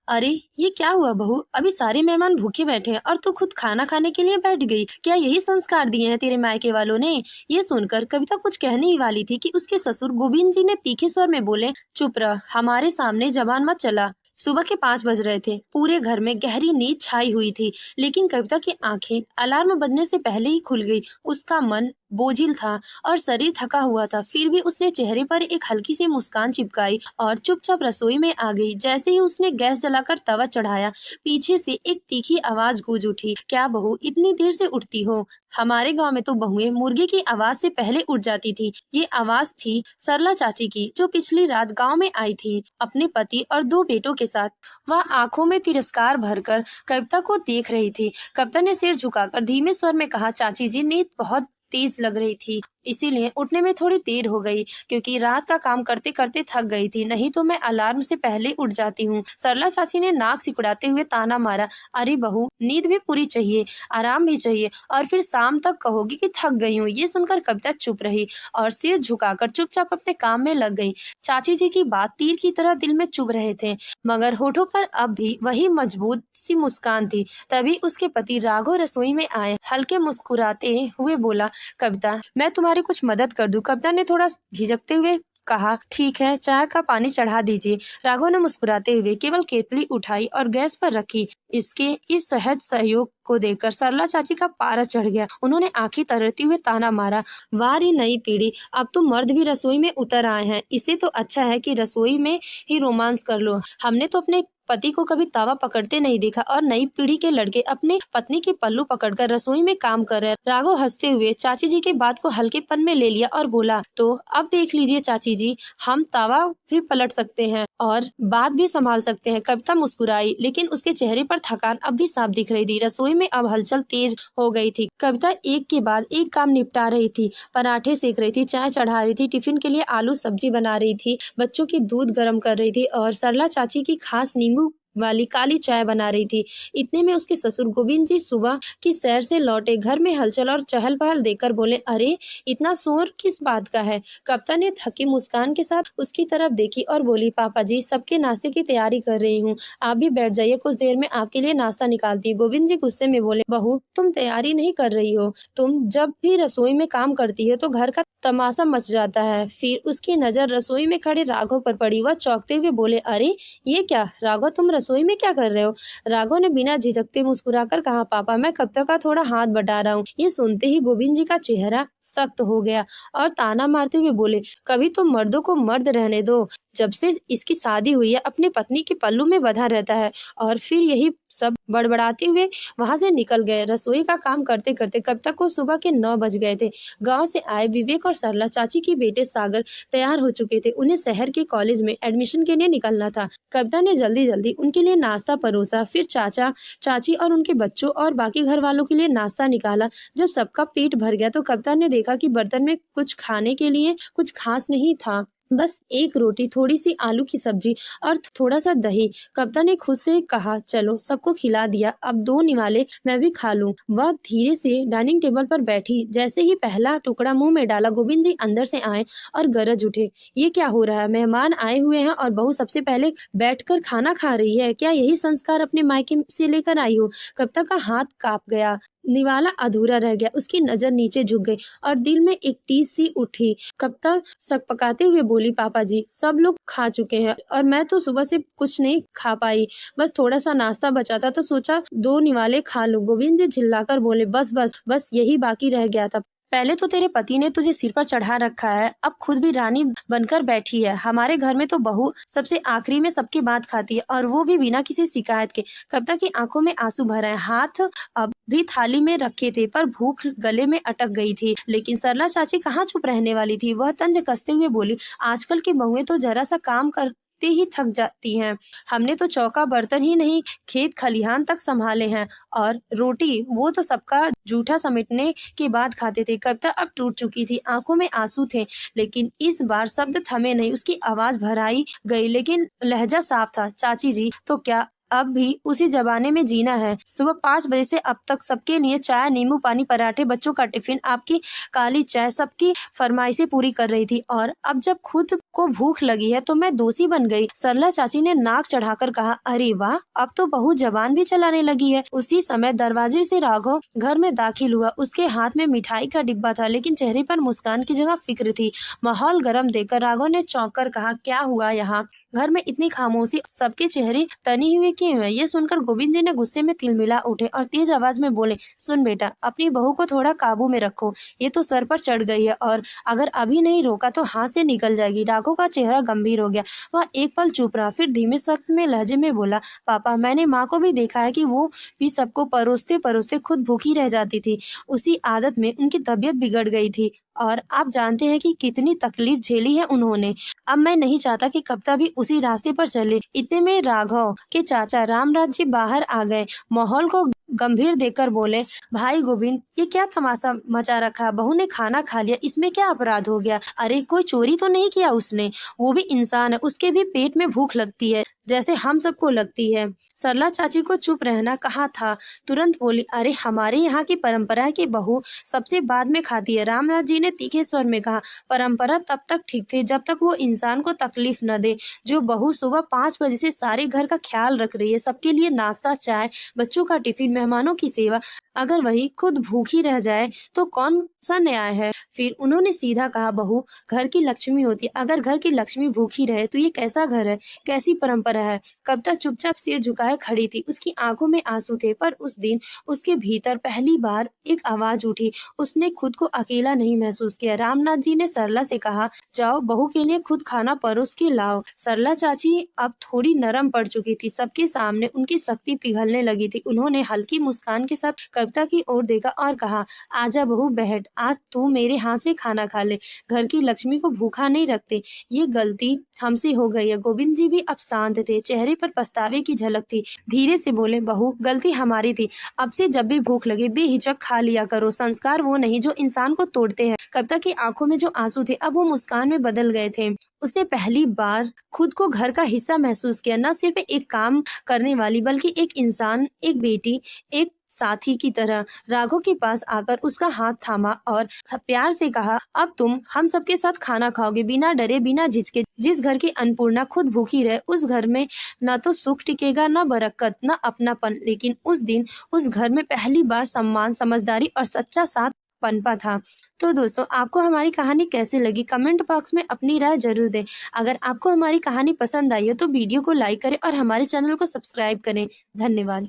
अरे ये क्या हुआ बहू, अभी सारे मेहमान भूखे बैठे हैं और तू खुद खाना खाने के लिए बैठ गई। क्या यही संस्कार दिए हैं तेरे मायके वालों ने? ये सुनकर कविता कुछ कहने ही वाली थी कि उसके ससुर गोविंद जी ने तीखे स्वर में बोले, चुप रह, हमारे सामने जबान मत चला। सुबह के 5 बज रहे थे। पूरे घर में गहरी नींद छाई हुई थी, लेकिन कविता की आंखें अलार्म बजने से पहले ही खुल गई। उसका मन बोझिल था और शरीर थका हुआ था, फिर भी उसने चेहरे पर एक हल्की सी मुस्कान चिपकाई और चुपचाप रसोई में आ गई। जैसे ही उसने गैस जलाकर तवा चढ़ाया, पीछे से एक तीखी आवाज गूंज उठी, क्या बहू इतनी देर से उठती हो? हमारे गांव में तो बहुएं मुर्गे की आवाज से पहले उठ जाती थी। ये आवाज थी सरला चाची की, जो पिछली रात गांव में आई थी अपने पति और 2 बेटों के साथ। वह आंखों में तिरस्कार भरकर कविता को देख रही थी। कविता ने सिर झुकाकर धीमे स्वर में कहा, चाची जी, नींद बहुत तेज लग रही थी, इसीलिए उठने में थोड़ी देर हो गई, क्योंकि रात का काम करते करते थक गई थी, नहीं तो मैं अलार्म से पहले उठ जाती हूँ। सरला चाची ने नाक सिकुड़ाते हुए ताना मारा, अरे बहू, नींद भी पूरी चाहिए, आराम भी चाहिए, और फिर शाम तक कहोगी कि थक गई हूँ। ये सुनकर कविता चुप रही और सिर झुकाकर चुपचाप अपने काम में लग गई। चाची जी की बात तीर की तरह दिल में चुभ रहे थे, मगर होठों पर अब भी वही मजबूत सी मुस्कान थी। तभी उसके पति राघव रसोई में आए। हल्के मुस्कुराते हुए बोला, कविता, मैं तुम्हारी कुछ मदद कर दूं? कविता ने थोड़ा झिझकते हुए कहा, ठीक है, चाय का पानी चढ़ा दीजिए। राघव ने मुस्कुराते हुए केवल केतली उठाई और गैस पर रखी। इसके इस सहज सहयोग को देखकर सरला चाची का पारा चढ़ गया। उन्होंने आंखें तरती हुए ताना मारा, वाह रे नई पीढ़ी, अब तो मर्द भी रसोई में उतर आए हैं। इससे तो अच्छा है कि रसोई में ही रोमांस कर लो। हमने तो अपने पति को कभी तवा पकड़ते नहीं देखा, और नई पीढ़ी के लड़के अपने पत्नी के पल्लू पकड़कर रसोई में काम कर रहे हैं। राघव हंसते हुए चाची जी की बात को हल्केपन में ले लिया और बोला, तो अब देख लीजिए चाची जी, हम तवा भी पलट सकते हैं और बात भी संभाल सकते हैं। कविता मुस्कुराई, लेकिन उसके चेहरे पर थकान अब भी साफ दिख रही थी। रसोई में अब हलचल तेज हो गई थी। कविता एक के बाद एक काम निपटा रही थी। पराठे सेक रही थी, चाय चढ़ा रही थी, टिफिन के लिए आलू सब्जी बना रही थी, बच्चों की दूध गर्म कर रही थी और सरला चाची की खास नींबू वाली काली चाय बना रही थी। इतने में उसके ससुर गोविंद जी सुबह की सैर से लौटे। घर में हलचल और चहल पहल देखकर बोले, अरे इतना शोर किस बात का है? कविता ने थकी मुस्कान के साथ उसकी तरफ देखी और बोली, पापा जी, सबके नाश्ते की तैयारी कर रही हूँ, आप भी बैठ जाइए, कुछ देर में आपके लिए नाश्ता निकालती हूँ। गोविंद जी गुस्से में बोले, बहू, तुम तैयारी नहीं कर रही हो, तुम जब भी रसोई में काम करती है तो घर का तमाशा मच जाता है। फिर उसकी नजर रसोई में खड़े राघव पर पड़ी। वह चौंकते हुए बोले, अरे ये क्या राघव, तुम रसोई में क्या कर रहे हो? राघव ने बिना झिझकते मुस्कुराकर कहा, पापा, मैं कविता का थोड़ा हाथ बटा रहा हूँ। ये सुनते ही गोविंद जी का चेहरा सख्त हो गया और ताना मारते हुए बोले, कभी तो मर्दों को मर्द रहने दो। जब से इसकी शादी हुई है अपने पत्नी के पल्लू में बंधा रहता है। और फिर यही सब बड़बड़ाते हुए वहां से निकल गए। रसोई का काम करते करते कविता को सुबह के 9 बज गए थे। गांव से आए विवेक और सरला चाची के बेटे सागर तैयार हो चुके थे। उन्हें शहर के कॉलेज में एडमिशन के लिए निकलना था। कविता ने जल्दी जल्दी उनके लिए नाश्ता परोसा, फिर चाचा चाची और उनके बच्चों और बाकी घर वालों के लिए नाश्ता निकाला। जब सबका पेट भर गया तो कविता ने देखा कि बर्तन में कुछ खाने के लिए कुछ खास नहीं था, बस एक रोटी, थोड़ी सी आलू की सब्जी और थोड़ा सा दही। कविता ने खुद से कहा, चलो सबको खिला दिया, अब 2 निवाले मैं भी खा लूं। वह धीरे से डाइनिंग टेबल पर बैठी। जैसे ही पहला टुकड़ा मुंह में डाला, गोविंद जी अंदर से आए और गरज उठे, ये क्या हो रहा है? मेहमान आए हुए हैं और बहू सबसे पहले बैठकर खाना खा रही है। क्या यही संस्कार अपने मायके से लेकर आई हो? कविता का हाथ कांप गया, निवाला अधूरा रह गया। उसकी नजर नीचे झुक गई और दिल में एक टीस सी उठी। कविता सकपकाते हुए बोली, पापा जी, सब लोग खा चुके हैं और मैं तो सुबह से कुछ नहीं खा पाई, बस थोड़ा सा नाश्ता बचा था तो सोचा 2 निवाले खा लूं। गोविंद जी झिल्लाकर बोले, बस बस बस, यही बाकी रह गया था। पहले तो तेरे पति ने तुझे सिर पर चढ़ा रखा है, अब खुद भी रानी बनकर बैठी है। हमारे घर में तो बहू सबसे आखिरी में सबकी बात खाती है, और वो भी बिना किसी शिकायत के। कविता की आंखों में आंसू भर आए। हाथ अब भी थाली में रखे थे, पर भूख गले में अटक गई थी। लेकिन सरला चाची कहाँ चुप रहने वाली थी। वह तंज कसते हुए बोली, आजकल की बहुएं तो जरा सा काम करते ही थक जाती हैं। हमने तो चौका बर्तन ही नहीं, खेत खलिहान तक संभाले हैं, और रोटी वो तो सबका जूठा समेटने के बाद खाते थे। कविता अब टूट चुकी थी, आंखों में आंसू थे, लेकिन इस बार शब्द थमे नहीं। उसकी आवाज भराई गई, लेकिन लहजा साफ था, चाची जी, तो क्या अब भी उसी जमाने में जीना है। सुबह 5 बजे से अब तक सबके लिए चाय, नींबू पानी, पराठे, बच्चों का टिफिन, आपकी काली चाय सबकी फरमाइशें पूरी कर रही थी और अब जब खुद को भूख लगी है तो मैं दोषी बन गई। सरला चाची ने नाक चढ़ाकर कहा, अरे वाह, अब तो बहू जबान भी चलाने लगी है। उसी समय दरवाजे से राघव घर में दाखिल हुआ। उसके हाथ में मिठाई का डिब्बा था, लेकिन चेहरे पर मुस्कान की जगह फिक्र थी। माहौल गर्म देखकर राघव ने चौंक कर कहा, क्या हुआ यहाँ? घर में इतनी खामोशी, सबके चेहरे तनी हुए क्यों है? ये सुनकर गोविंद जी ने गुस्से में तिलमिला उठे और तेज आवाज में बोले, सुन बेटा, अपनी बहू को थोड़ा काबू में रखो। ये तो सर पर चढ़ गई है और अगर अभी नहीं रोका तो हाथ से निकल जाएगी। राघव का चेहरा गंभीर हो गया। वह एक पल चुप रहा, फिर धीमे सख्त में लहजे में बोला, पापा, मैंने माँ को भी देखा है कि वो भी सबको परोसते परोसते खुद भूखी रह जाती थी। उसी आदत में उनकी तबीयत बिगड़ गई थी और आप जानते हैं कि कितनी तकलीफ झेली है उन्होंने। अब मैं नहीं चाहता कि कविता भी उसी रास्ते पर चले। इतने में राघव के चाचा रामराज जी बाहर आ गए। माहौल को गंभीर देखकर बोले, भाई गोविंद, ये क्या तमाशा मचा रखा? बहू ने खाना खा लिया, इसमें क्या अपराध हो गया? अरे कोई चोरी तो नहीं किया उसने, वो भी इंसान है, उसके भी पेट में भूख लगती है जैसे हम सबको लगती है। सरला चाची को चुप रहना कहा था, तुरंत बोली, अरे हमारे यहाँ की परंपरा है कि बहू सबसे बाद में खाती है। रामराज जी ने तीखे स्वर में कहा, परंपरा तब तक ठीक थी जब तक वो इंसान को तकलीफ न दे। जो बहू सुबह 5 बजे से सारे घर का ख्याल रख रही है, सबके लिए नाश्ता, चाय, बच्चों का टिफिन, मेहमानों की सेवा, अगर वही खुद भूखी रह जाए तो कौन सा न्याय है? फिर उन्होंने सीधा कहा, बहू घर की लक्ष्मी होती है, अगर घर की लक्ष्मी भूखी रहे तो ये कैसा घर है, कैसी परंपरा है? कविता चुपचाप सिर झुकाए खड़ी थी। उसकी आंखों में आंसू थे, पर उस दिन उसके भीतर पहली बार एक आवाज उठी। उसने खुद को अकेला नहीं महसूस किया। रामनाथ जी ने सरला से कहा, जाओ बहू के लिए खुद खाना परोस के लाओ। सरला चाची अब थोड़ी नरम पड़ चुकी थी। सबके सामने उनकी शक्ति पिघलने लगी थी। उन्होंने हल्की मुस्कान के साथ कविता की ओर देखा और कहा, आजा बहू, बैठ, आज तू मेरे हाथ से खाना खा ले। घर की लक्ष्मी को भूखा नहीं रखते, ये गलती हमसे हो गई है। गोविंद जी भी अब शांत थे, चेहरे पर पछतावे की झलक थी। धीरे से बोले, बहू, गलती हमारी थी, अब से जब भी भूख लगे बेहिचक खा लिया करो। संस्कार वो नहीं जो इंसान को तोड़ते हैं। कविता की आंखों में जो आंसू थे अब वो मुस्कान में बदल गए थे। उसने पहली बार खुद को घर का हिस्सा महसूस किया, न सिर्फ एक काम करने वाली बल्कि एक इंसान, एक बेटी, एक साथी की तरह। राघव के पास आकर उसका हाथ थामा और प्यार से कहा, अब तुम हम सबके साथ खाना खाओगे, बिना डरे, बिना झिझके। जिस घर की अन्नपूर्णा खुद भूखी रहे, उस घर में न तो सुख टिकेगा, न बरकत, न अपनापन। लेकिन उस दिन उस घर में पहली बार सम्मान, समझदारी और सच्चा साथ पनपा था। तो दोस्तों, आपको हमारी कहानी कैसी लगी? कमेंट बॉक्स में अपनी राय जरूर दें। अगर आपको हमारी कहानी पसंद आई हो तो वीडियो को लाइक करें और हमारे चैनल को सब्सक्राइब करें। धन्यवाद।